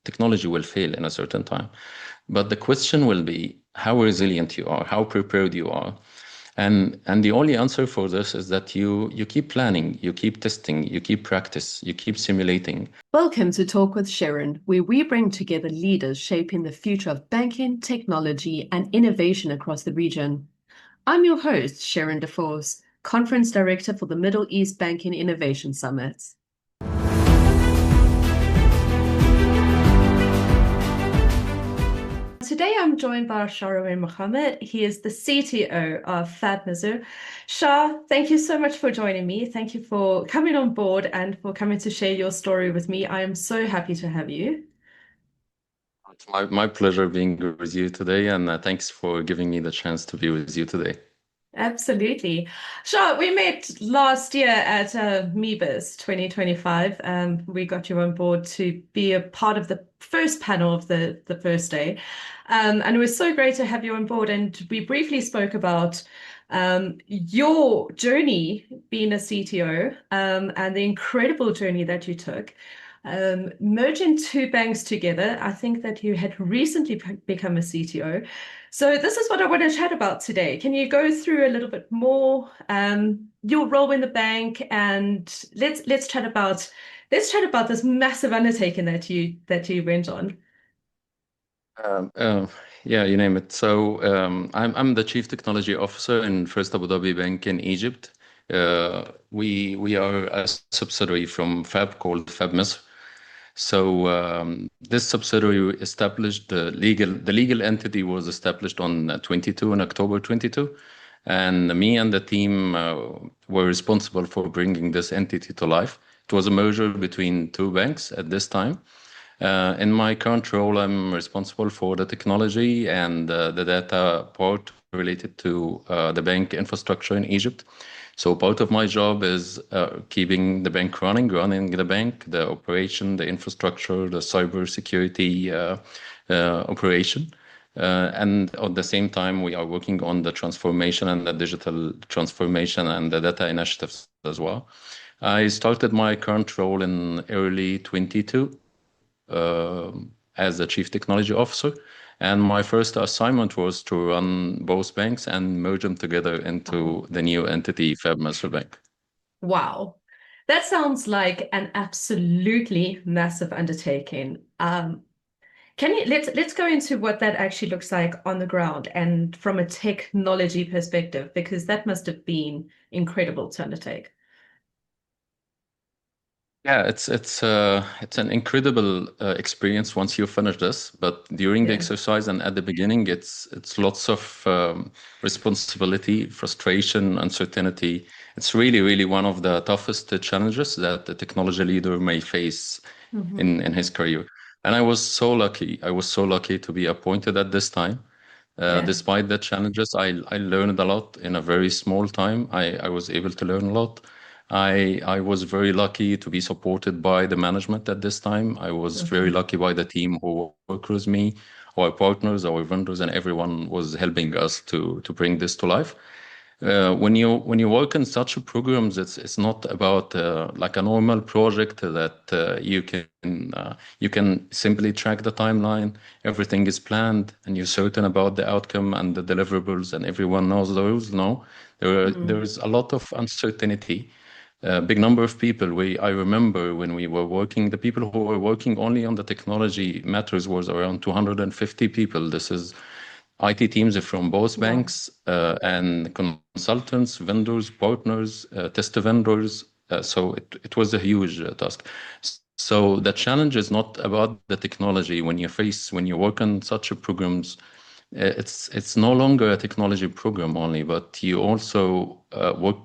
technology will fail in a certain time. But the question will be how resilient you are, how prepared you are. And the only answer for this is that you keep planning, you keep testing, you keep practice, you keep simulating. Welcome to Talk with Sherryn, where we bring together leaders shaping the future of banking, technology, and innovation across the region. I'm your host, Sherryn de Vos, Conference Director for the Middle East Banking Innovation Summit. Today I'm joined by Shaarawy Mohamed. He is the CTO of FABMISR. Shah, thank you so much for joining me. Thank you for coming on board and for coming to share your story with me. I am so happy to have you. It's my pleasure being with you today, and thanks for giving me the chance to be with you today. Absolutely. Shah, we met last year at MIBIS 2025. We got you on board to be a part of the first panel of the first day. And it was so great to have you on board. And we briefly spoke about your journey being a CTO and the incredible journey that you took. Merging two banks together, I think that you had recently become a CTO. So this is what I want to chat about today. Can you go through a little bit more your role in the bank, and let's chat about this massive undertaking that you went on. Um, uh, yeah, you name it. So I'm the Chief Technology Officer in First Abu Dhabi Bank in Egypt. We are a subsidiary from FAB called FABMISR. So this subsidiary established the legal entity was established on 22 in October 22, and me and the team were responsible for bringing this entity to life. It was a merger between two banks at this time. In my current role, I'm responsible for the technology and the data part related to the bank infrastructure in Egypt. So part of my job is keeping the bank running the bank, the operation, the infrastructure, the cyber security operation. And at the same time, we are working on the transformation and the digital transformation and the data initiatives as well. I started my current role in early 22 as the Chief Technology Officer. And my first assignment was to run both banks and merge them together into the new entity, FABMISR Bank. Wow. That sounds like an absolutely massive undertaking. Can you let's go into what that actually looks like on the ground and from a technology perspective, because that must have been incredible to undertake. Yeah, it's an incredible experience once you finish this. But during the Yeah. exercise and at the beginning, it's lots of responsibility, frustration, uncertainty. It's really one of the toughest challenges that the technology leader may face Hmm. in his career. And I was so lucky. I was so lucky to be appointed at this time. Yeah. Despite the challenges, I learned a lot in a very small time. I was able to learn a lot. I was very lucky to be supported by the management at this time. I was very Okay. lucky by the team who worked with me, our partners, our vendors, and everyone was helping us to bring this to life. When you work in such programs, it's not about like a normal project that you can simply track the timeline. Everything is planned, and you're certain about the outcome and the deliverables, and everyone knows those. No, Mm. there's a lot of uncertainty. A big number of people. I remember when we were working, the people who were working only on the technology matters was around 250 people. This is IT teams from both Wow. banks and consultants, vendors, partners, test vendors. So it was a huge task. So the challenge is not about the technology. When you work on such programs, it's no longer a technology program only, but you also work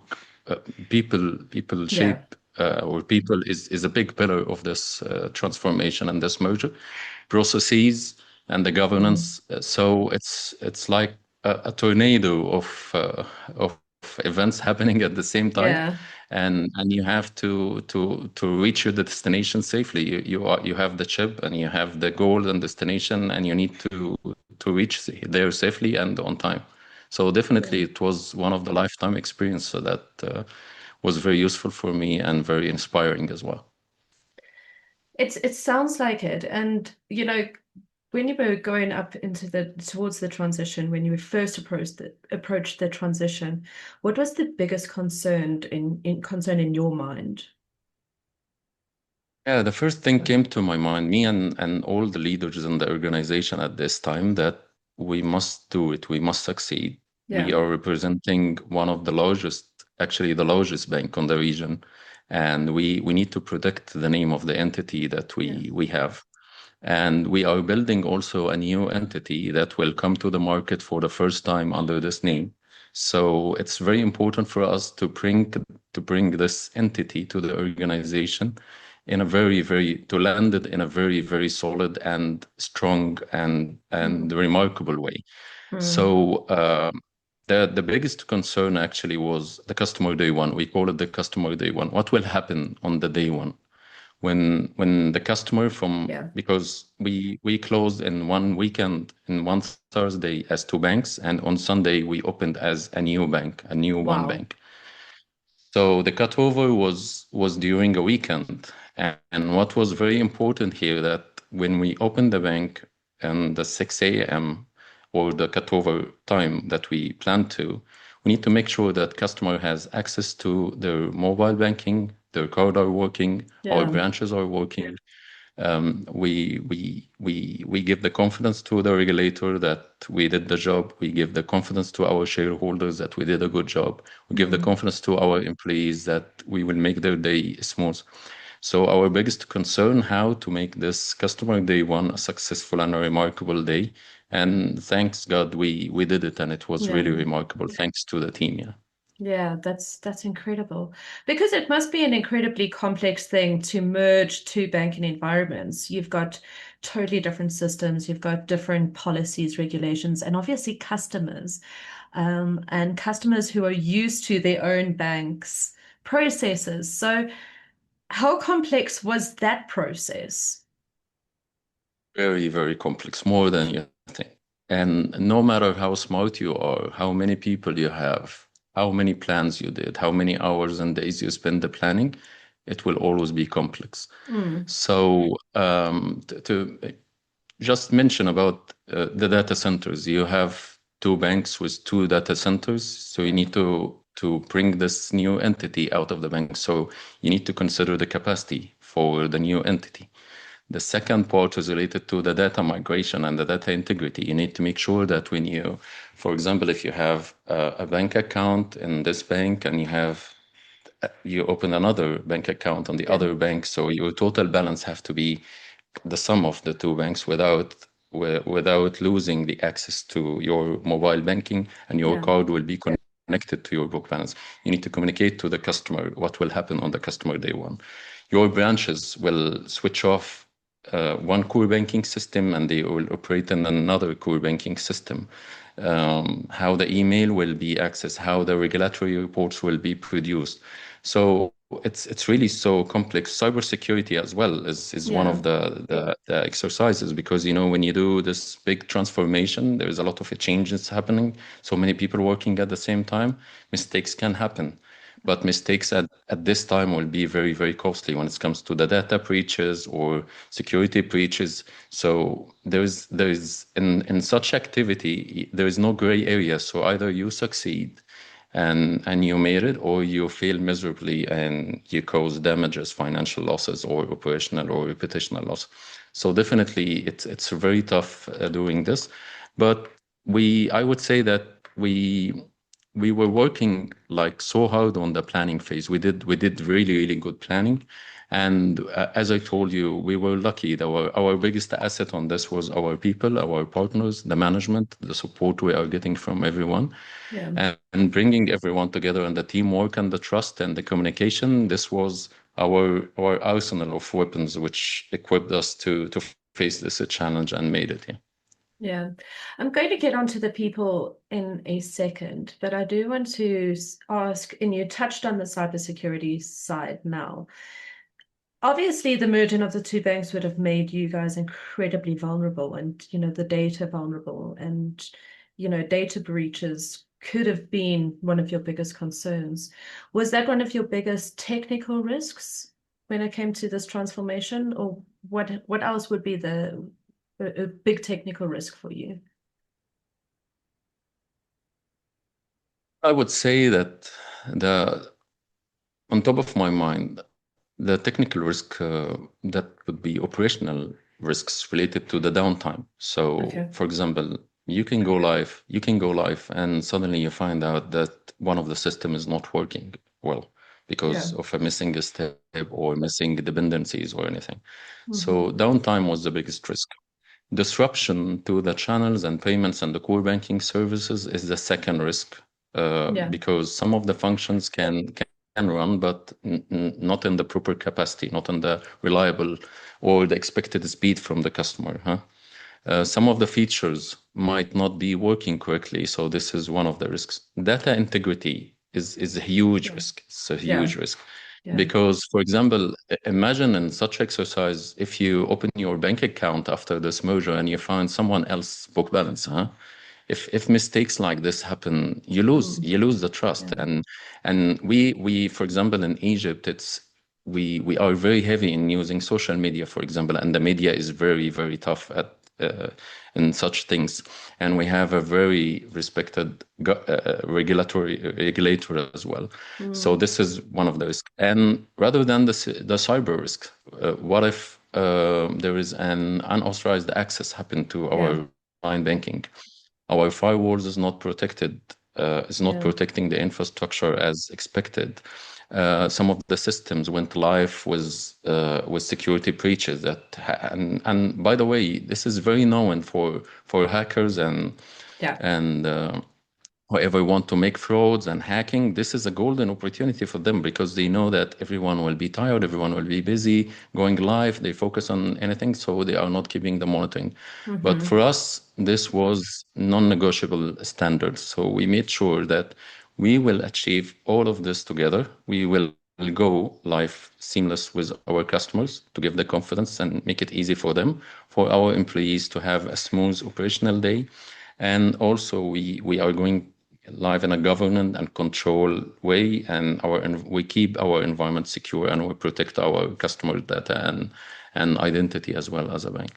uh, people Yeah. shape or people is a big pillar of this transformation and this merger processes and the Mm. governance. So it's like a tornado of events happening at the same time, Yeah. and you have to reach your destination safely. You have the chip and you have the goal and destination, and you need to reach there safely and on time. So Yeah. definitely, it was one of the lifetime experience that was very useful for me and very inspiring as well. it sounds like it. And when you were going up into the towards the transition, when you were first approached the transition, what was the biggest concern in your mind? Yeah, the first thing came to my mind, me and all the leaders in the organization at this time, that we must do it, we must succeed. We Yeah, are representing one of the largest, actually the largest bank on the region, and we need to protect the name of the entity that yeah, we have. And we are building also a new entity that will come to the market for the first time under this name. So it's very important for us to bring this entity to the organization in a to land it in a very solid and strong and mm, remarkable way. mm, So the biggest concern actually was the customer day one. We call it the customer day one. What will happen on the day one? When the customer from, yeah. because we closed in one weekend, in one Thursday as two banks, and on Sunday we opened as a new bank, a new one Wow. bank. So the cutover was during a weekend, and what was very important here, that when we opened the bank and the 6 a.m. or the cutover time that we planned to, we need to make sure that customer has access to their mobile banking, their card are working, our Yeah, branches are working. We give the confidence to the regulator that we did the job. We give the confidence to our shareholders that we did a good job. We give the mm, confidence to our employees that we will make their day smooth. So our biggest concern, how to make this customer day one a successful and a remarkable day. And thanks God we did it, and it was yeah. really remarkable. Thanks to the team. Yeah. Yeah, that's incredible. Because it must be an incredibly complex thing to merge two banking environments. You've got totally different systems, you've got different policies, regulations, and obviously customers. And customers who are used to their own bank's processes. So how complex was that process? Very complex, more than you think. And no matter how smart you are, how many people you have, how many plans you did, how many hours and days you spend the planning, it will always be complex. Mm, So to just mention about the data centers, you have two banks with two data centers, so you yeah, need to bring this new entity out of the bank. So you need to consider the capacity for the new entity. The second part is related to the data migration and the data integrity. You need to make sure that when you, for example, if you have a bank account in this bank and you open another bank account on the yeah, other bank, so your total balance have to be the sum of the two banks without losing the access to your mobile banking, and your yeah, card will be connected to your book balance. You need to communicate to the customer what will happen on the customer day one. Your branches will switch off one core banking system and they will operate in another core banking system. How the email will be accessed, how the regulatory reports will be produced. So it's really so complex. Cybersecurity as well is one yeah, of the exercises, because when you do this big transformation, there's a lot of changes happening. So many people working at the same time, mistakes can happen. But mistakes at this time will be very costly when it comes to the data breaches or security breaches. So there's in such activity, there is no gray area. So either you succeed and you made it, or you fail miserably and you cause damages, financial losses, or operational or reputational loss. So definitely it's very tough doing this. But I would say that we were working like so hard on the planning phase. We did really good planning. And as I told you, we were lucky that our biggest asset on this was our people, our partners, the management, the support we are getting from everyone, yeah. and bringing everyone together, and the teamwork and the trust and the communication. This was our arsenal of weapons, which equipped us to face this challenge and made it. Yeah. Yeah, I'm going to get onto the people in a second, but I do want to ask, and you touched on the cybersecurity side now. Obviously, the merging of the two banks would have made you guys incredibly vulnerable and, the data vulnerable and, data breaches could have been one of your biggest concerns. Was that one of your biggest technical risks? when it came to this transformation, or what else would be the a big technical risk for you? I would say that the on top of my mind, the technical risk that would be operational risks related to the downtime. So, Okay. for example, you can go live, and suddenly you find out that one of the system is not working well Yeah. because of a missing step or missing dependencies or anything. Hmm. So, downtime was the biggest risk. Disruption to the channels and payments and the core banking services is the second risk, Yeah. because some of the functions can run, but not in the proper capacity, not in the reliable or the expected speed from the customer. Huh? Some of the features might not be working correctly, so this is one of the risks. Data integrity is a huge Yeah. risk. It's a Yeah. huge risk Yeah. because, for example, imagine in such exercise, if you open your bank account after this merger and you find someone else's book balance, huh? If mistakes like this happen, Mm. you lose the trust. Yeah. And we for example in Egypt, it's we are very heavy in using social media, for example, and the media is very tough at in such things. And we have a very respected regulatory regulator as well. So Mm. this is one of the risks. And rather than the cyber risk, what if there is an unauthorized access happen to Yeah. our online banking? Our firewalls is not Yeah. protecting the infrastructure as expected. Some of the systems went live with security breaches and by the way, this is very known for hackers Yeah. and whoever want to make frauds and hacking. This is a golden opportunity for them because they know that everyone will be tired, everyone will be busy going live. They focus on anything, so they are not keeping the monitoring. But Hmm. for us, this was non-negotiable standards. So we made sure that we will achieve all of this together. We will go live seamless with our customers to give the confidence and make it easy for them, for our employees to have a smooth operational day. And also we are going live in a governance and control way, and we keep our environment secure and we protect our customer data and identity as well as a bank.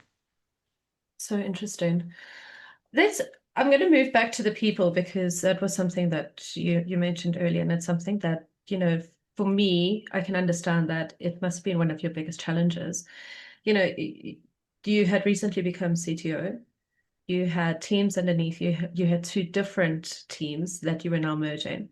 So interesting. Let's, I'm going to move back to the people because that was something that you mentioned earlier, and it's something that, for me, I can understand that it must be one of your biggest challenges. You had recently become CTO. You had teams underneath you. You had two different teams that you were now merging.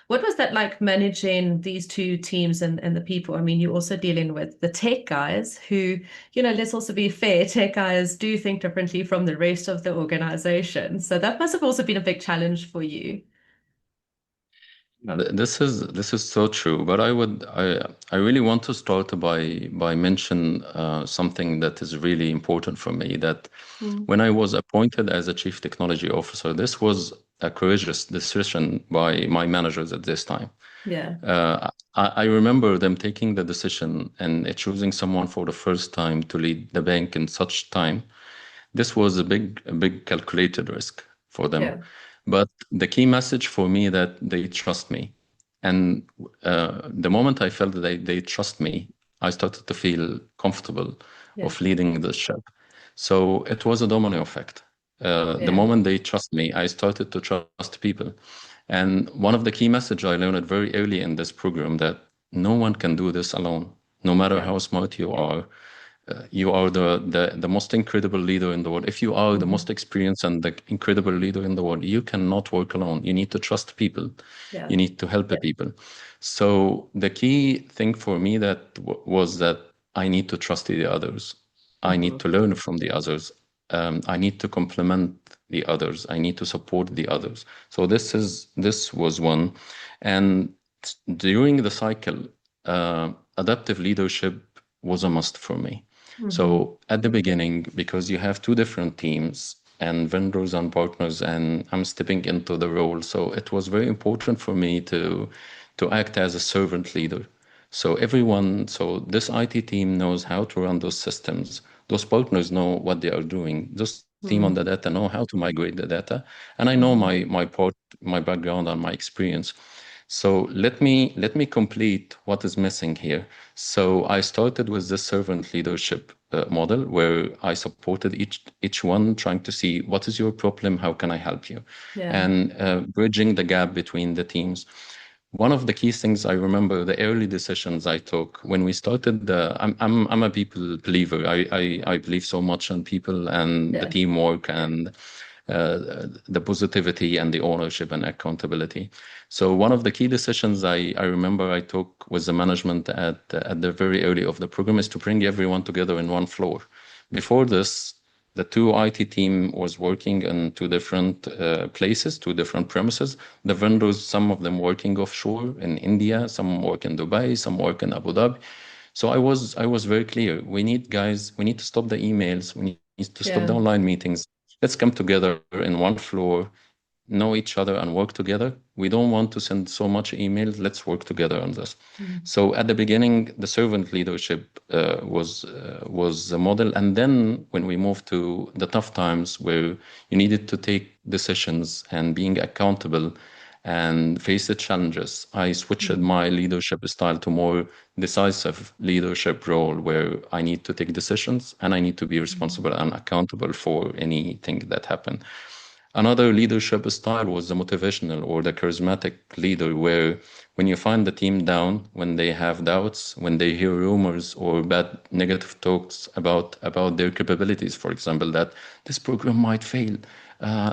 What was that like managing these two teams and the people? I mean, you're also dealing with the tech guys who, let's also be fair, tech guys do think differently from the rest of the organization. So that must have also been a big challenge for you. Now, this is so true, but I really want to start by mention something that is really important for me. That Mm. when I was appointed as a chief technology officer, this was a courageous decision by my managers at this time. Yeah. I remember them taking the decision and choosing someone for the first time to lead the bank in such time. This was a big calculated risk for them. Yeah. But the key message for me that they trust me. And the moment I felt that they trust me, I started to feel comfortable Yeah. of leading the ship. So it was a domino effect. The Yeah. moment they trust me, I started to trust people. And one of the key message I learned very early in this program that no one can do this alone, no matter Yeah. how smart you are. You are the most incredible leader in the world. If you are the Hmm. most experienced and the incredible leader in the world, you cannot work alone. You need to trust people. Yeah. You need to help the people. So the key thing for me was that I need to trust the others. I need Hmm. to learn from the others. I need to complement the others. I need to support the others. So this was one, and during the cycle, adaptive leadership was a must for me. Hmm. So at the beginning, because you have two different teams and vendors and partners, and I'm stepping into the role, so it was very important for me to act as a servant leader. So this IT team knows how to run those systems. Those partners know what they are doing. Those team on Hmm. the data know how to migrate the data, and I know Hmm. my background and my experience. So let me complete what is missing here. So I started with this servant leadership model where I supported each one, trying to see what is your problem, how can I help you, Yeah. and bridging the gap between the teams. One of the key things I remember, the early decisions I took when we started I'm a people believer. I believe so much in people and the Yeah. teamwork and the positivity and the ownership and accountability. So one of the key decisions I remember I took with the management at the very early of the program is to bring everyone together in one floor. Before this, the two IT team was working in two different places, two different premises. The vendors, some of them working offshore in India, some work in Dubai, some work in Abu Dhabi. So I was very clear. We need guys, we need to stop the emails, we need to stop the Yeah. online meetings. Let's come together in one floor, know each other and work together. We don't want to send so much emails. Let's work together on this. Mm. So at the beginning, the servant leadership was the model, and then when we moved to the tough times where you needed to take decisions and being accountable and face the challenges, I switched Mm. my leadership style to more decisive leadership role where I need to take decisions and I need to be Mm. responsible and accountable for anything that happened. Another leadership style was the motivational or the charismatic leader, where when you find the team down, when they have doubts, when they hear rumors or bad negative talks about their capabilities, for example, that this program might fail,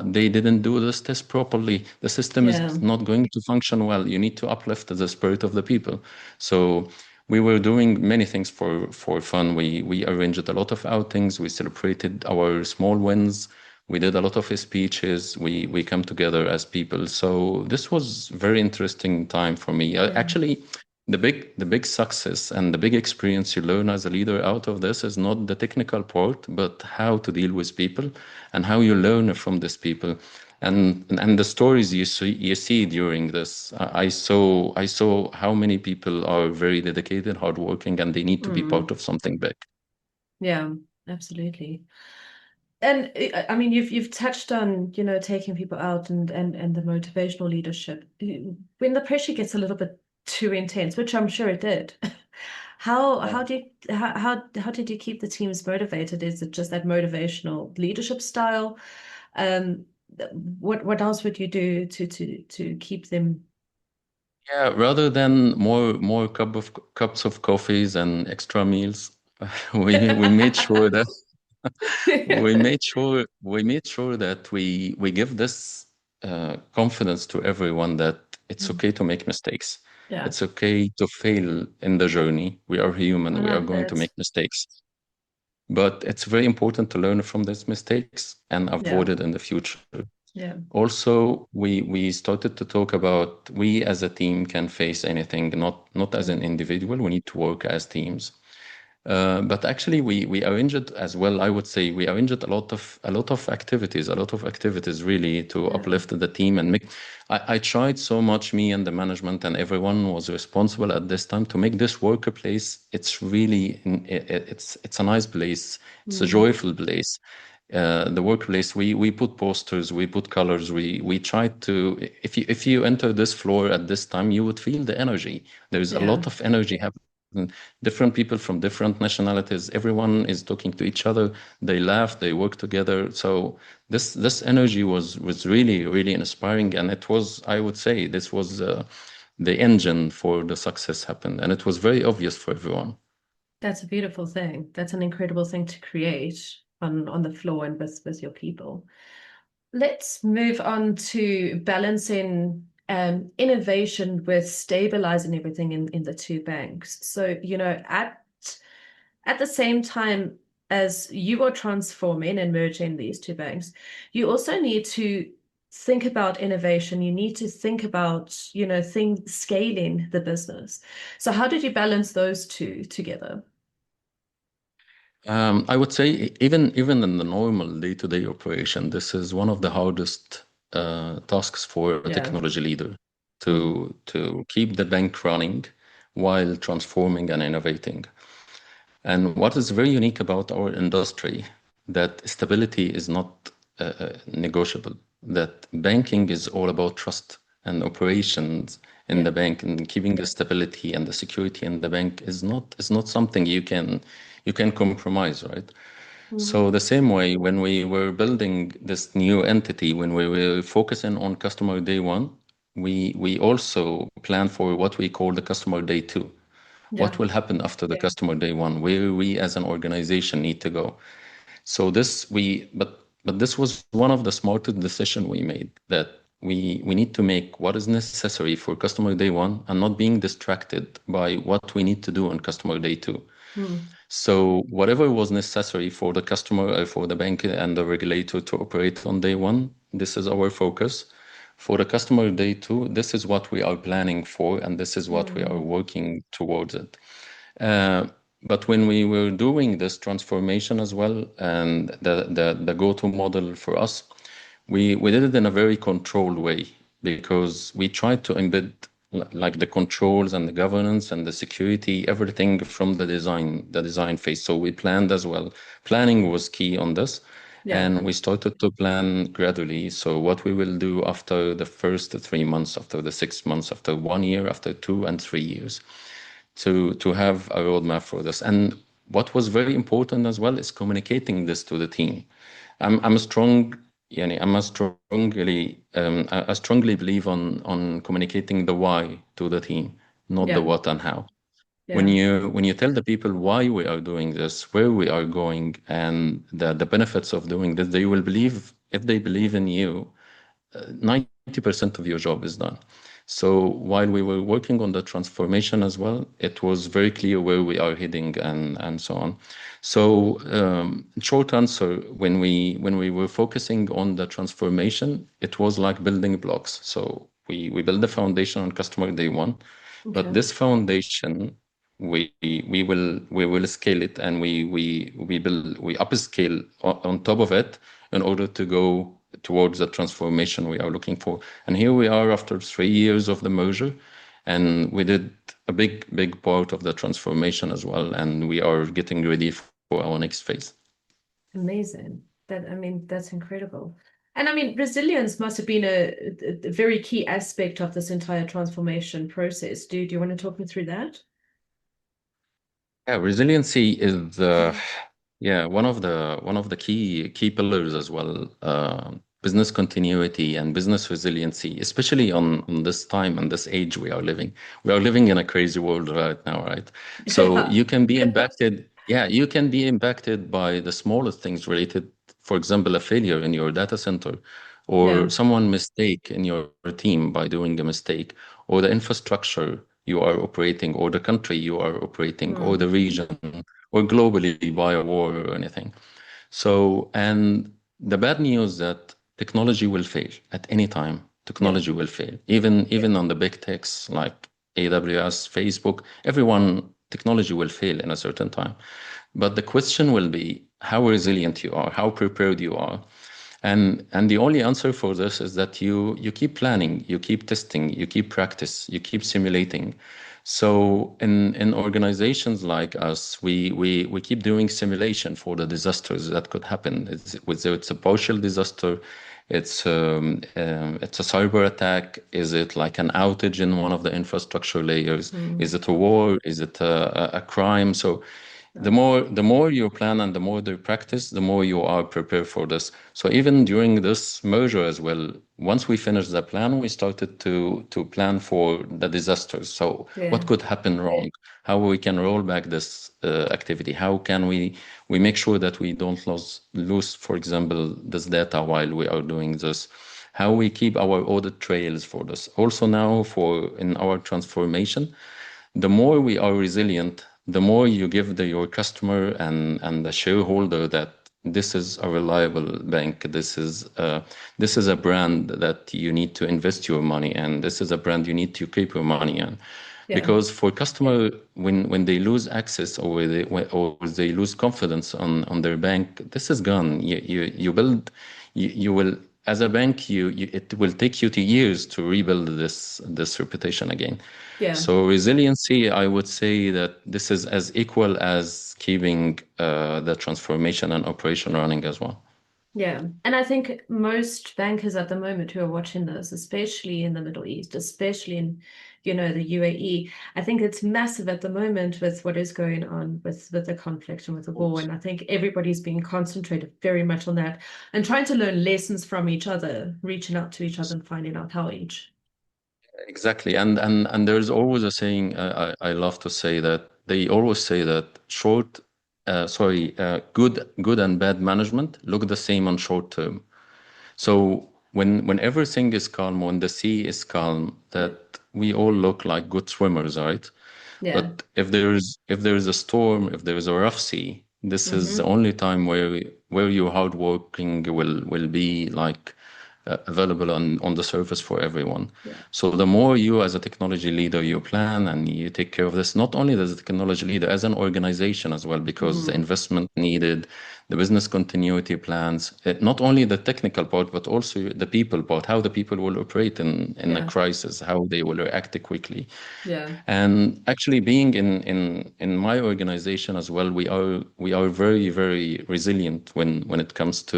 they didn't do this test properly, the system is Yeah. not going to function well. You need to uplift the spirit of the people. So we were doing many things for fun. We arranged a lot of outings. We celebrated our small wins. We did a lot of speeches. We come together as people. So this was very interesting time for me. Yeah. Actually, the big success and the big experience you learn as a leader out of this is not the technical part, but how to deal with people and how you learn from these people. And the stories you see during this, I saw how many people are very dedicated, hardworking, and they need to be part Mm. of something big. Yeah. Absolutely. And I mean, you've touched on, taking people out and the motivational leadership. When the pressure gets a little bit too intense, which I'm sure it did, how did you keep the teams motivated? Is it just that motivational leadership style? Um, what else would you do to keep them? Yeah, rather than more cups of coffees and extra meals, we made sure that we made sure that we give this confidence to everyone that it's Mm. okay to make mistakes. Yeah, It's okay to fail in the journey. We are I human. We are like going to that. make mistakes. But it's very important to learn from these mistakes and avoid Yeah, it in the future. yeah. Also, we started to talk about we as a team can face anything, not as an Mm. individual. We need to work as teams. But actually, we arranged as well. I would say we arranged a lot of activities really to Yeah. uplift the team and make. I tried so much, me and the management and everyone was responsible at this time to make this workplace. It's really it's a nice place. It's a Mm. joyful place. The workplace, we put posters, we put colors, we tried to. If you enter this floor at this time, you would feel the energy. There's a Yeah. lot of energy happening. Different people from different nationalities, everyone is talking to each other. They laugh, they work together. So this energy was really inspiring, and it was, I would say, this was the engine for the success happened, and it was very obvious for everyone. That's a beautiful thing. That's an incredible thing to create on the floor and with your people. Let's move on to balancing innovation with stabilizing everything in the two banks. So, at the same time as you are transforming and merging these two banks, you also need to think about innovation. You need to think about, scaling the business. So how did you balance those two together? I would say even in the normal day-to-day operation, this is one of the hardest tasks for a Yeah. technology leader Mm. to keep the bank running while transforming and innovating. And what is very unique about our industry, that stability is not negotiable, that banking is all about trust and operations in Yeah. the bank, and keeping the stability and the security in the bank is not something you can compromise, right? So Hmm. the same way, when we were building this new entity, when we were focusing on customer day one, we also plan for what we call the customer day two. What Yeah. will happen after the customer day one? Where we as an organization need to go? So but this was one of the smartest decision we made, that we need to make what is necessary for customer day one and not being distracted by what we need to do on customer day two. Mm. So whatever was necessary for the customer, for the bank and the regulator to operate on day one, this is our focus. For the customer day two, this is what we are planning for, and this is what we are Mm. working towards it. Uh, but when we were doing this transformation as well, and the go-to model for us, we did it in a very controlled way, because we tried to embed like the controls and the governance and the security, everything from the design phase. So we planned as well. Planning was key on this, Yeah. and we started to plan gradually. So what we will do after the first 3 months, after the 6 months, after 1 year, after 2 and 3 years, to have a roadmap for this. And what was very important as well is communicating this to the team. I'm a strong, يعني I strongly believe on communicating the why to the team, not the Yeah. what and how. When Yeah. you tell the people why we are doing this, where we are going, and the benefits of doing this, they will believe. If they believe in you, 90% of your job is done. So while we were working on the transformation as well, it was very clear where we are heading, and so on. So short answer, when we were focusing on the transformation, it was like building blocks. So we build the foundation on customer day one, but Okay. this foundation, we will scale it, and we upscale on top of it, in order to go towards the transformation we are looking for. And here we are after 3 years of the merger, and we did a big part of the transformation as well, and we are getting ready for our next phase. Amazing. I mean, that's incredible. And I mean, resilience must have been a very key aspect of this entire transformation process. Do you want to talk me through that? Yeah, resiliency is yeah, one of the key pillars as well. Business continuity and business resiliency, especially on this time and this age we are living. We are living in a crazy world right now, right? So Yeah. you can be impacted. Yeah, you can be impacted by the smallest things related, for example, a failure in your data center, or Yeah. someone mistake in your team by doing a mistake, or the infrastructure you are operating, or the country you are operating, or the Mm. region, or globally by a war or anything. So, and the bad news that technology will fail at any time. Yeah. Technology will fail, even on the big techs like AWS, Facebook. Everyone, technology will fail in a certain time. But the question will be how resilient you are, how prepared you are. And the only answer for this is that you keep planning, you keep testing, you keep practice, you keep simulating. So in organizations like us, we keep doing simulation for the disasters that could happen. Whether it's a partial disaster, it's a cyber attack, is it like an outage in one of the infrastructure layers, is Mm. it a war, is it a crime? So the Yeah. more the more you plan and the more you practice, the more you are prepared for this. So even during this merger as well, once we finished the plan, we started to plan for the disasters. So what Yeah. could happen wrong? How we can roll back this activity? How can we make sure that we don't lose, for example, this data while we are doing this? How we keep our audit trails for this? Also now for in our transformation, the more we are resilient, the more you give your customer and the shareholder that this is a reliable bank. This is a brand that you need to invest your money in. This is a brand you need to keep your money in. Yeah. Because for customer, when they lose access, or they lose confidence on their bank, this is gone. You will, as a bank, it will take you 2 years to rebuild this reputation again. Yeah. So resiliency, I would say that this is as equal as keeping the transformation and operation running as well. Yeah. And I think most bankers at the moment who are watching this, especially in the Middle East, especially in the UAE. I think it's massive at the moment with what is going on with the conflict and with the war. And I think everybody's being concentrated very much on that and trying to learn lessons from each other, reaching out to each other and finding out how each. Exactly. And there's always a saying, I love to say that they always say that good and bad management look the same on short term. So when everything is calm, when the sea is calm, Yeah. that we all look like good swimmers, right? Yeah. But if there is a storm, if there is a rough sea, this is the Hmm. only time where your hard working will be like available on the surface for everyone. Yeah. So the more you as a technology leader you plan and you take care of this, not only as a technology leader, as an organization as well, because the Hmm. investment needed, the business continuity plans, not only the technical part, but also the people part, how the people will operate in a Yeah. crisis, how they will react quickly. Yeah. And actually, being in my organization as well, we are very very resilient when it comes to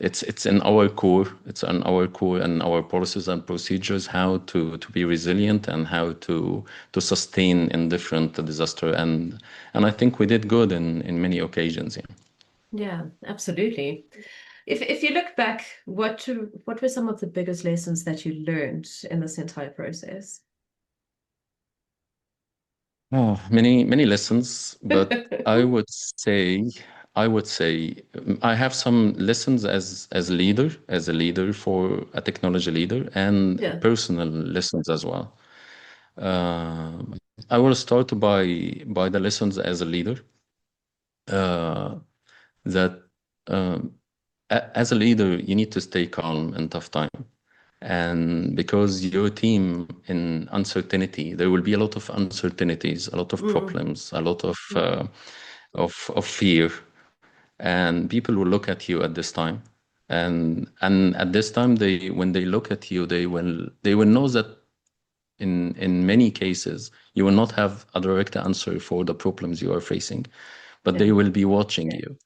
it's in our core. It's in our core and our policies and procedures how to be resilient and how to sustain in different disaster. And I think we did good in many occasions. Yeah. Yeah, absolutely. If you look back, what were some of the biggest lessons that you learned in this entire process? Oh, many lessons, but I would say I have some lessons as a leader for a technology leader, and Yeah. personal lessons as well. Uh, I will start by the lessons as a leader. Uh, that as a leader, you need to stay calm in tough time, and because your team in uncertainty, there will be a lot of uncertainties, a lot of Mm. problems, a lot of Mm. fear, and people will look at you at this time, and at this time, they when they look at you, they will know that in many cases you will not have a direct answer for the problems you are facing, but they Yeah. will be watching you.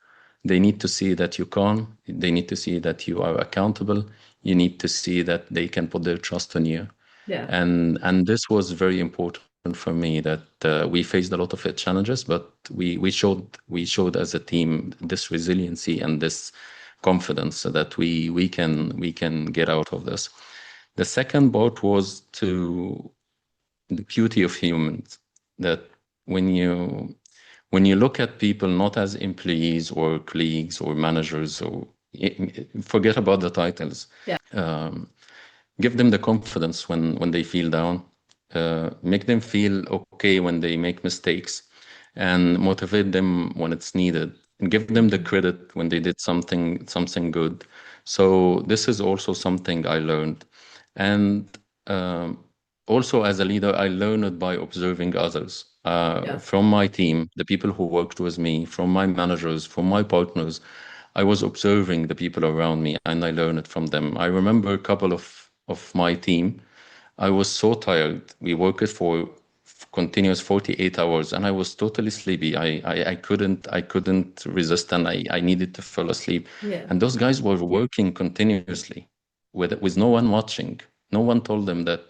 They need to see that you calm. They need to see that you are accountable. You need to see that they can put their trust on you. Yeah. And this was very important for me that we faced a lot of challenges, but we showed as a team this resiliency and this confidence so that we can get out of this. The second part was to the beauty of humans, that when you look at people not as employees or colleagues or managers or forget about the titles. Yeah. um, Give them the confidence when they feel down, make them feel okay when they make mistakes, and motivate them when it's needed, and give them the Hmm. credit when they did something good. So this is also something I learned. And um, also as a leader, I learned it by observing others, Yeah. from my team, the people who worked with me, from my managers, from my partners. I was observing the people around me and I learned it from them. I remember a couple of my team. I was so tired. We worked for continuous 48 hours and I was totally sleepy. I couldn't resist and I needed to fall asleep. Yeah. And those guys were working continuously with no one watching. No one told them that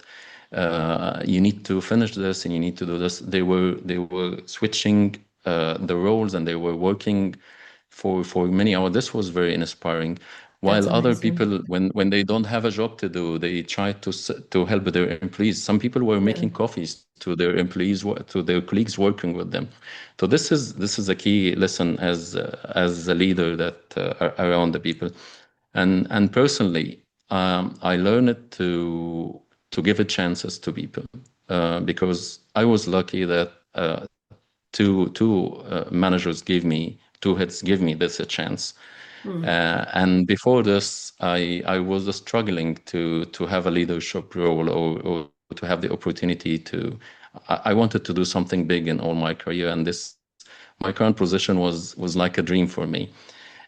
you need to finish this and you need to do this. They were switching the roles and they were working for many hours. This was very inspiring. That's While other amazing. people, when they don't have a job to do, they try to help their employees. Some people were Yeah. making coffees to their employees, to their colleagues working with them. So this is a key lesson as a leader that around the people, and personally, I learned it to give it chances to people, because I was lucky that two managers two heads give me this a chance. Mm. And before this, I was struggling to have a leadership role, or to have the opportunity to. I wanted to do something big in all my career, and this my current position was like a dream for me.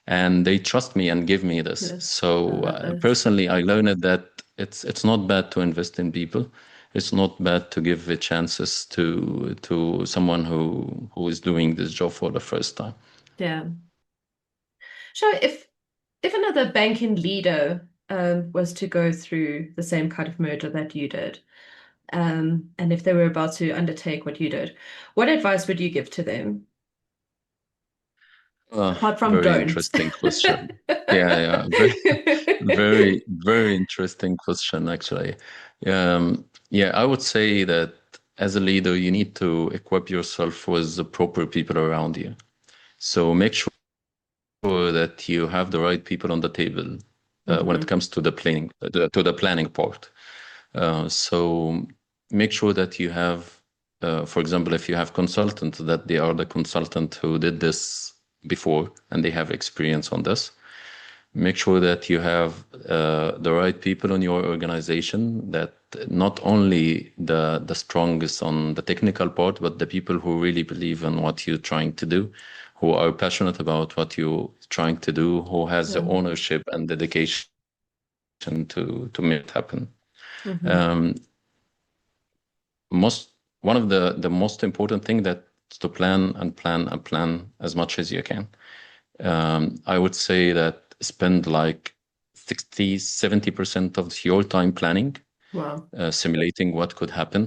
And they trust me and give me this. Yeah. I So love it. personally, I learned that it's not bad to invest in people. It's not bad to give the chances to someone who is doing this job for the first time. Yeah. So if another banking leader was to go through the same kind of merger that you did, and if they were about to undertake what you did, what advice would you give to them? Apart from Very don't. interesting question. Yeah, yeah, very interesting question, actually. Yeah, I would say that as a leader, you need to equip yourself with the proper people around you. So make sure that you have the right people on the table when it Hmm. comes to the planning, to the planning part. So make sure that you have, for example, if you have consultants, that they are the consultant who did this before and they have experience on this. Make sure that you have the right people in your organization, that not only the strongest on the technical part, but the people who really believe in what you're trying to do, who are passionate about what you're trying to do, who has the Yeah. ownership and dedication to make it happen. Hmm. Um, most One of the most important thing that to plan and plan and plan as much as you can. I would say that spend like 60-70% of your time planning, Wow. simulating what could happen,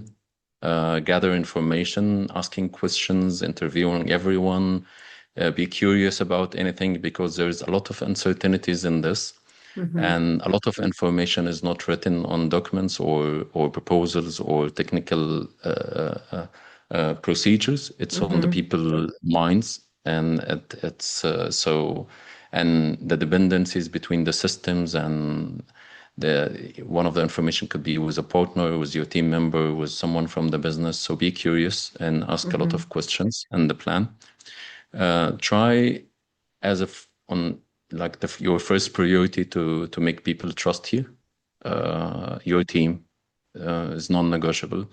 gather information, asking questions, interviewing everyone, be curious about anything because there's a lot of uncertainties in this. Hmm. And a lot of information is not written on documents or proposals or technical procedures. It's on the Hmm. people minds, and it's so, and the dependencies between the systems and the one of the information could be with a partner, with your team member, with someone from the business. So be curious and ask a lot of Hmm. questions and the plan. Try as if on like your first priority to make people trust you. Your team is non-negotiable.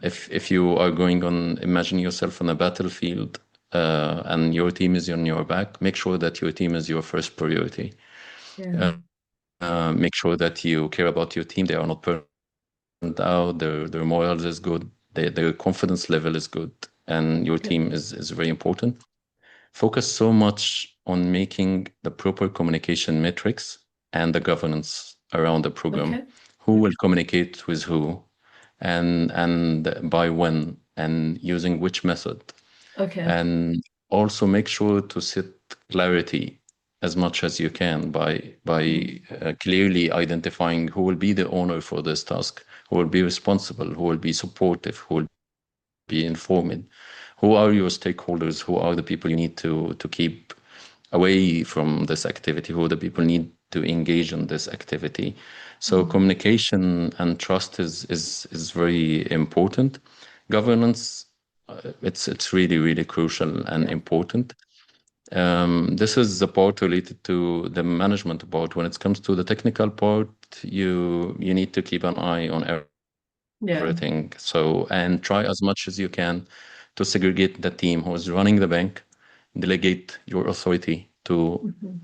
If you are going on, imagine yourself on a battlefield, and your team is on your back, make sure that your team is your first priority. Yeah. Uh, Make sure that you care about your team. They are not burned out. Their morale is good. Their confidence level is good, and your Yeah. team is very important. Focus so much on making the proper communication metrics and the governance around the program. Okay. Who will communicate with who, and by when, and using which method. Okay. And also make sure to set clarity as much as you can by Mm. clearly identifying who will be the owner for this task, who will be responsible, who will be supportive, who will be informed. Who are your stakeholders? Who are the people you need to keep away from this activity? Who are the people need to engage in this activity? So Mm. communication and trust is very important. Governance, it's really crucial and Yeah. important. This is the part related to the management part. When it comes to the technical part, you need to keep an eye on Yeah. everything. So, and try as much as you can to segregate the team who is running the bank, delegate your authority to Hmm.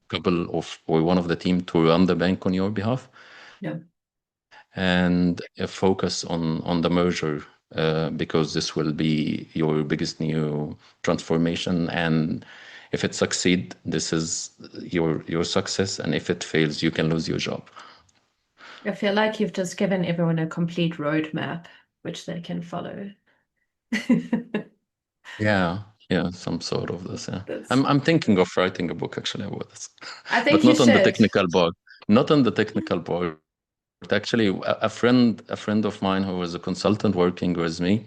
couple of or one of the team to run the bank on your behalf, Yeah. and focus on the merger, because this will be your biggest new transformation. And if it succeed, this is your success, and if it fails, you can lose your job. I feel like you've just given everyone a complete roadmap which they can follow. Yeah, yeah, some sort of this. Yeah, That's, I'm thinking of writing a book actually about this, I but think you not on the should. technical part. Not on the technical part. Actually, a friend of mine who was a consultant working with me,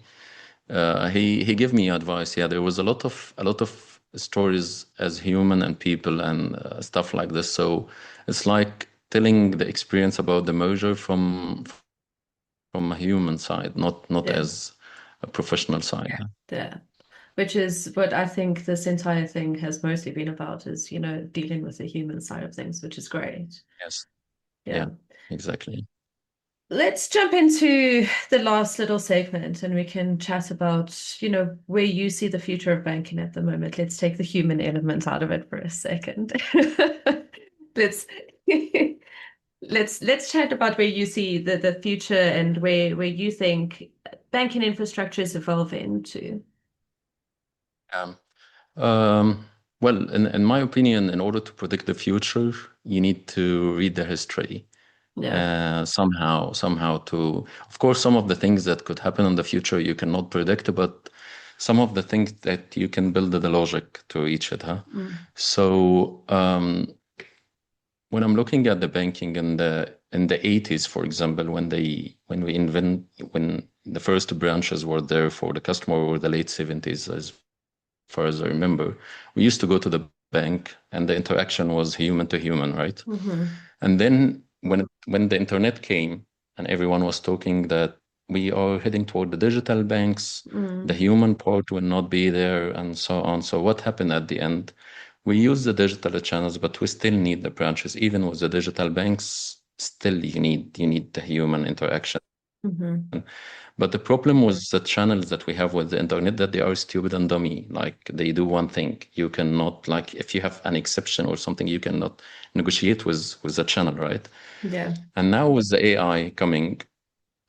he gave me advice. Yeah, there was a lot of stories as human and people and stuff like this. So it's like telling the experience about the merger from a human side, not Yeah. as a professional side. Yeah. Which is what I think this entire thing has mostly been about is, dealing with the human side of things, which is great. Yes. Yeah, Yeah. exactly. Let's jump into the last little segment and we can chat about, where you see the future of banking at the moment. Let's take the human element out of it for a second. Let's let's chat about where you see the future and where you think banking infrastructure is evolving to. Um, um, well, in my opinion, in order to predict the future, you need to read the history. Yeah. somehow to, of course, some of the things that could happen in the future you cannot predict, but some of the things that you can build the logic to reach it, huh? Mm. So when I'm looking at the banking in the 80s, for example, when the first branches were there for the customer, or the late 70s, as far as I remember, we used to go to the bank and the interaction was human to human, right? Hmm. And then when the internet came and everyone was talking that we are heading toward the digital banks, the Mm. human part will not be there, and so on. So what happened at the end? We use the digital channels, but we still need the branches. Even with the digital banks, still you need the human interaction. Hmm. But the problem with the channels that we have with the internet, that they are stupid and dummy. Like they do one thing. You cannot, like, if you have an exception or something, you cannot negotiate with the channel, right? Yeah. And now with the AI coming,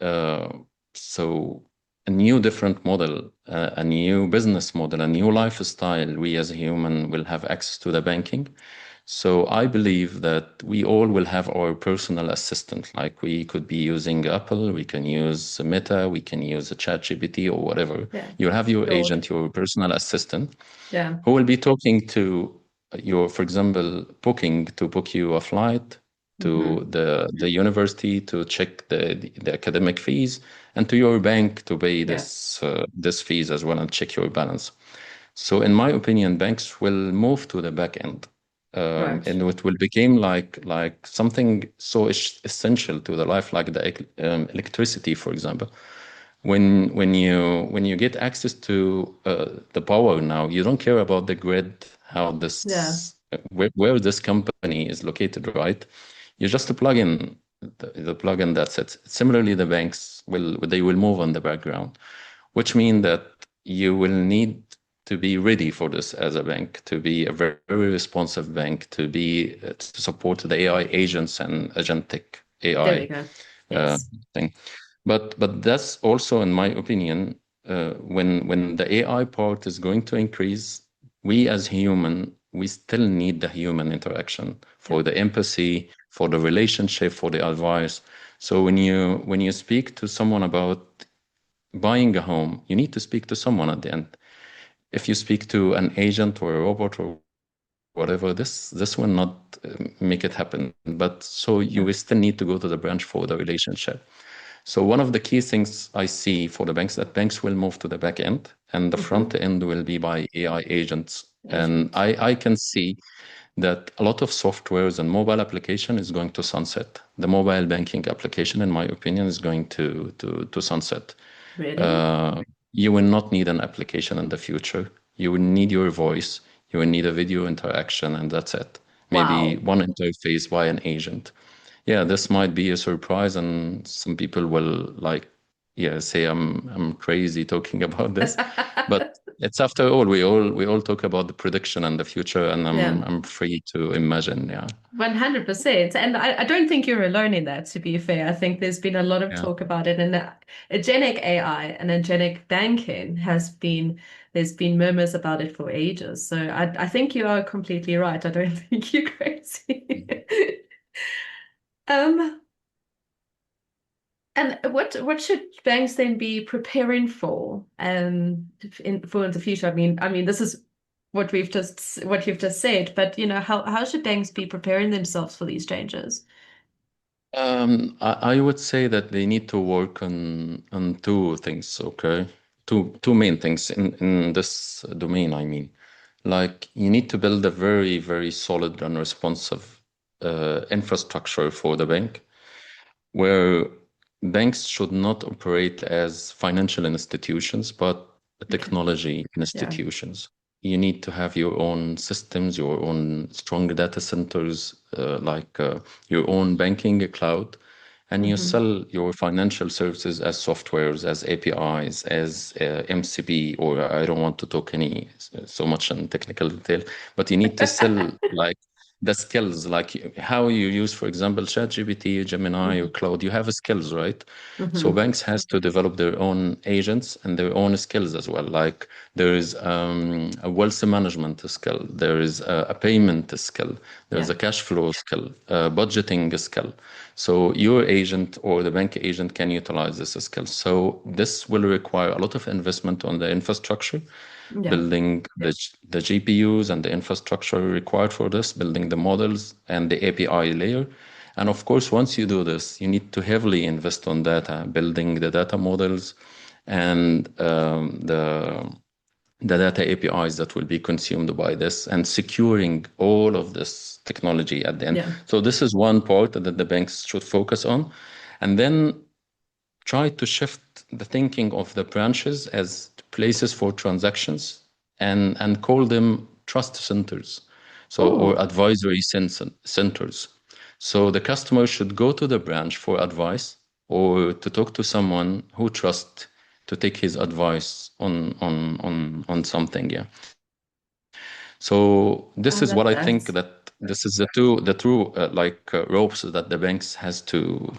uh, so a new different model, a new business model, a new lifestyle, we as a human will have access to the banking. So I believe that we all will have our personal assistant. Like we could be using Apple, we can use Meta, we can use a ChatGPT or whatever. Yeah. You'll have your Lord. agent, your personal assistant, Yeah. who will be talking to your, for example, booking to book you a flight to Hmm. the university to check the academic fees, and to your bank to pay Yeah. this fees as well and check your balance. So in my opinion, banks will move to the back end, Right. and it will become like something so essential to the life, like the electricity, for example. When you get access to the power now, you don't care about the grid, how Yeah. this where this company is located, right? You just plug in the plug-in, that's it. Similarly, the banks will move on the background, which mean that you will need to be ready for this as a bank, to be a very, very responsive bank, to support the AI agents and agentic There we AI go. uh, Yes. thing. But that's also, in my opinion, when the AI part is going to increase, we as human, we still need the human interaction Yeah. for the empathy, for the relationship, for the advice. So when you speak to someone about buying a home, you need to speak to someone at the end. If you speak to an agent or a robot or whatever, this will not make it happen. But so you Yeah. will still need to go to the branch for the relationship. So one of the key things I see for the banks, that banks will move to the back end and the front Hmm. end will be by AI agents. And Agent. I can see that a lot of softwares and mobile application is going to sunset. The mobile banking application, in my opinion, is going to sunset. Really? Uh, you will not need an application in the future. You will need your voice. You will need a video interaction, and that's it. Maybe Wow. one interface by an agent. Yeah, this might be a surprise, and some people will like, yeah, say I'm crazy talking about this, but it's after all we all talk about the prediction and the future, and I'm Yeah. I'm free to imagine. Yeah, 100%. And I don't think you're alone in that, to be fair. I think there's been a lot of yeah. talk about it. And agentic AI and agentic banking there's been murmurs about it for ages. So I think you are completely right. I don't think you're crazy. Um, and what should banks then be preparing for for the future? I mean, this is what you've just said, but how should banks be preparing themselves for these changes? I would say that they need to work on two things, okay? Two main things in this domain, I mean. Like you need to build a very, very solid and responsive infrastructure for the bank, where banks should not operate as financial institutions, but Okay. technology Yeah. institutions. You need to have your own systems, your own strong data centers, your own banking cloud, and you Hmm. sell your financial services as softwares, as APIs, as MCP, or I don't want to talk any so much in technical detail, but you need to sell like the skills, like how you use, for example, ChatGPT, Gemini, or Hmm. Cloud. You have skills, right? So Hmm. banks has to develop their own agents and their own skills as well. Like there is a wealth management skill, there is a payment skill, there's Yeah. a cash flow skill, a budgeting skill. So your agent or the bank agent can utilize this skill. So this will require a lot of investment on the infrastructure, Yeah. building the GPUs and the infrastructure required for this, building the models and the API layer. And of course, once you do this, you need to heavily invest on data, building the data models and the data APIs that will be consumed by this and securing all of this technology at the end. Yeah. So this is one part that the banks should focus on. And then try to shift the thinking of the branches as places for transactions and call them trust centers, so or Oh, advisory centers. So the customer should go to the branch for advice or to talk to someone who trusts to take his advice on something. Yeah. So I this is love what I think that. that this is the true ropes that the banks has to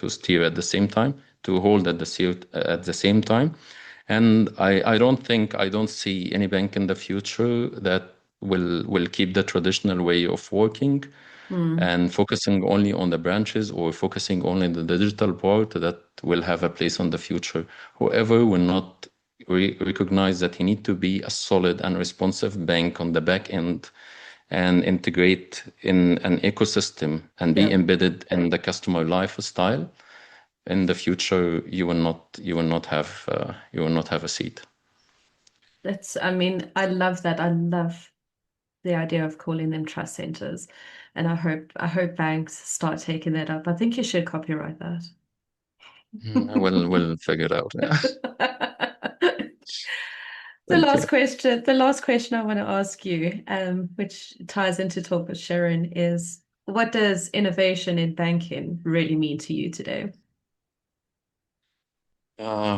steer at the same time, to hold at the same time. And I don't see any bank in the future that will keep the traditional way of working Mm. and focusing only on the branches or focusing only on the digital part that will have a place on the future. Whoever will not recognize that he need to be a solid and responsive bank on the back end and integrate in an ecosystem and be Yeah. embedded in the customer lifestyle, in the future you will not have a seat. I mean, I love that. I love the idea of calling them trust centers. And I hope banks start taking that up. I think you should copyright that. We'll figure it out. Yeah. Thank you. The last question I want to ask you, which ties into Talk with Sherryn, is what does innovation in banking really mean to you today?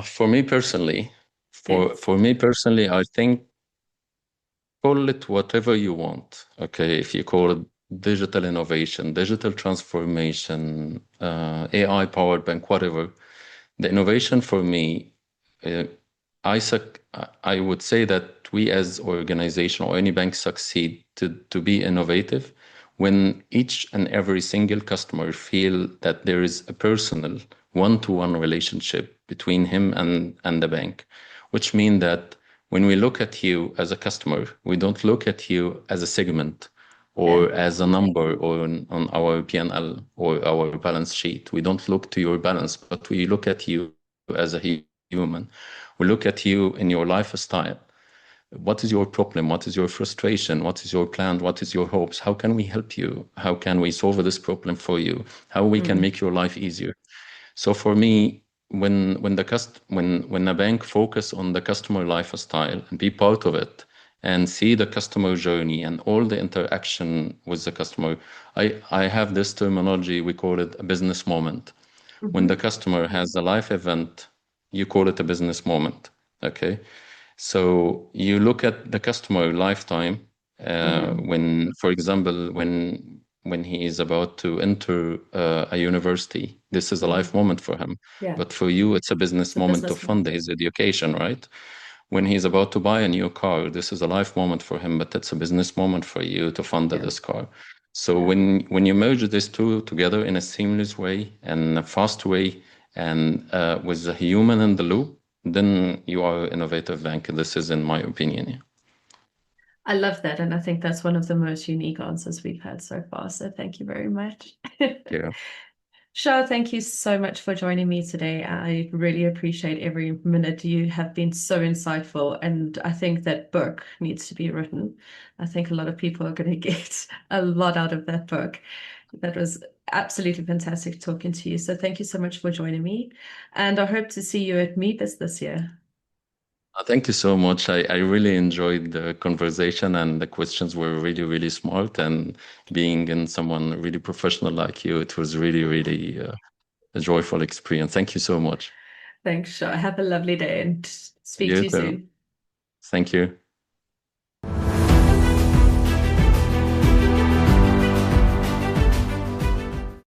For me personally, Yes. for me personally, I think call it whatever you want. Okay, if you call it digital innovation, digital transformation, AI powered bank, whatever. The innovation for me, uh, I would say that we as organization or any bank succeed to be innovative when each and every single customer feel that there is a personal one-to-one relationship between him and the bank, which mean that when we look at you as a customer, we don't look at you as a segment Yeah. or as a number or on our P&L or our balance sheet. We don't look to your balance, but we look at you as a human. We look at you in your lifestyle. What is your problem? What is your frustration? What is your plan? What is your hopes? How can we help you? How can we solve this problem for you? How we can Mm. make your life easier? So for me, when a bank focus on the customer lifestyle and be part of it and see the customer journey and all the interaction with the customer, I have this terminology, we call it a business moment. When the Hmm. customer has a life event, you call it a business moment. Okay. So you look at the customer lifetime Hmm. when, for example, when he is about to enter a university, this is a life Mm. moment for him. Yeah. But for you, it's a It's business a moment to business fund one. his education, right? When he's about to buy a new car, this is a life moment for him, but it's a business moment for you to fund Yeah. this car. So Yeah. when you merge these two together in a seamless way and a fast way, and with a human in the loop, then you are an innovative bank. This is in my opinion. Yeah. I love that. And I think that's one of the most unique answers we've had so far. So thank you very much. Yeah. Shah, thank you so much for joining me today. I really appreciate every minute. You have been so insightful, and I think that book needs to be written. I think a lot of people are going to get a lot out of that book. That was absolutely fantastic talking to you. So thank you so much for joining me, and I hope to see you at MEBIS this year. Thank you so much. I really enjoyed the conversation and the questions were really, really smart. And being in someone really professional like you, it was really, really a joyful experience. Thank you so much. Thanks, Shah. Have a lovely day and speak You to you too. soon. Thank you.